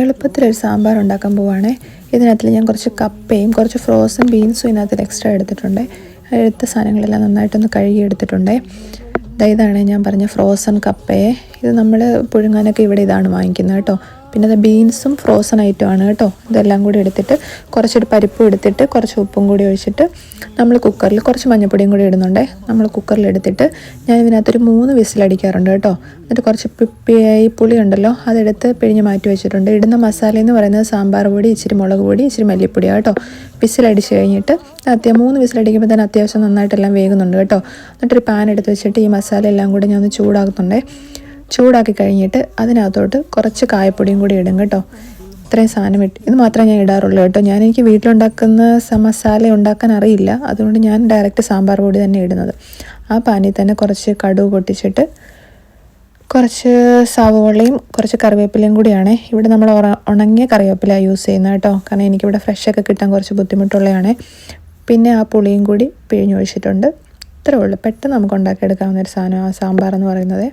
എളുപ്പത്തിലൊരു സാമ്പാർ ഉണ്ടാക്കാൻ പോവുകയാണേ. ഇതിനകത്തിൽ ഞാൻ കുറച്ച് കപ്പയും കുറച്ച് ഫ്രോസൺ ബീൻസും ഇതിനകത്തിൽ എക്സ്ട്രാ എടുത്തിട്ടുണ്ട്. എടുത്ത സാധനങ്ങളെല്ലാം നന്നായിട്ടൊന്ന് കഴുകി എടുത്തിട്ടുണ്ട്. ഇതാണ് ഞാൻ പറഞ്ഞ ഫ്രോസൺ കപ്പയെ. ഇത് നമ്മൾ പുഴുങ്ങാനൊക്കെ ഇവിടെ ഇതാണ് വാങ്ങിക്കുന്നത് കേട്ടോ. പിന്നെ അത് ബീൻസും ഫ്രോസൺ ഐറ്റമാണ് കേട്ടോ. ഇതെല്ലാം കൂടി എടുത്തിട്ട് കുറച്ചൊരു പരിപ്പും എടുത്തിട്ട് കുറച്ച് ഉപ്പും കൂടി ഒഴിച്ചിട്ട് നമ്മൾ കുക്കറിൽ കുറച്ച് മഞ്ഞൾപ്പൊടിയും കൂടി ഇടുന്നുണ്ട്. നമ്മൾ കുക്കറിൽ എടുത്തിട്ട് ഞാൻ ഇതിനകത്തൊരു 3 വിസിലടിക്കാറുണ്ട് കേട്ടോ. എന്നിട്ട് കുറച്ച് ഈ പുളി ഉണ്ടല്ലോ അതെടുത്ത് പിഴിഞ്ഞ് മാറ്റി വെച്ചിട്ടുണ്ട്. ഇടുന്ന മസാല എന്ന് പറയുന്നത് സാമ്പാർ പൊടി, ഇച്ചിരി മുളക് പൊടി, ഇച്ചിരി മല്ലിപ്പൊടിയാണ് കേട്ടോ. വിസിലടിച്ച് കഴിഞ്ഞിട്ട് 3 വിസിലടിക്കുമ്പോൾ തന്നെ അത്യാവശ്യം നന്നായിട്ടെല്ലാം വേകുന്നുണ്ട് കേട്ടോ. എന്നിട്ടൊരു പാൻ എടുത്ത് വെച്ചിട്ട് ഈ മസാല എല്ലാം കൂടി ഞാൻ ഒന്ന് ചൂടാക്കുന്നുണ്ട്. ചൂടാക്കി കഴിഞ്ഞിട്ട് അതിനകത്തോട്ട് കുറച്ച് കായപ്പൊടിയും കൂടി ഇടും കേട്ടോ. ഇത്രയും സാധനം ഇത് മാത്രമേ ഞാൻ ഇടാറുള്ളൂ കേട്ടോ. എനിക്ക് വീട്ടിലുണ്ടാക്കുന്ന മസാല ഉണ്ടാക്കാൻ അറിയില്ല, അതുകൊണ്ട് ഞാൻ ഡയറക്റ്റ് സാമ്പാർ പൊടി തന്നെ ഇടുന്നത്. ആ പാനിൽ തന്നെ കുറച്ച് കടുക് പൊട്ടിച്ചിട്ട് കുറച്ച് സവോളയും കുറച്ച് കറിവേപ്പിലയും കൂടിയാണ്. ഇവിടെ നമ്മൾ ഉണങ്ങിയ കറിവേപ്പില യൂസ് ചെയ്യുന്നത് കേട്ടോ, കാരണം എനിക്കിവിടെ ഫ്രഷൊക്കെ കിട്ടാൻ കുറച്ച് ബുദ്ധിമുട്ടുള്ളതാണ്. പിന്നെ ആ പുളിയും കൂടി പിഴിഞ്ഞൊഴിച്ചിട്ടുണ്ട്. ഇത്രേ ഉള്ളൂ, പെട്ടെന്ന് നമുക്ക് ഉണ്ടാക്കിയെടുക്കാവുന്ന ഒരു സാധനം ആ സാമ്പാർ എന്ന് പറയുന്നത്.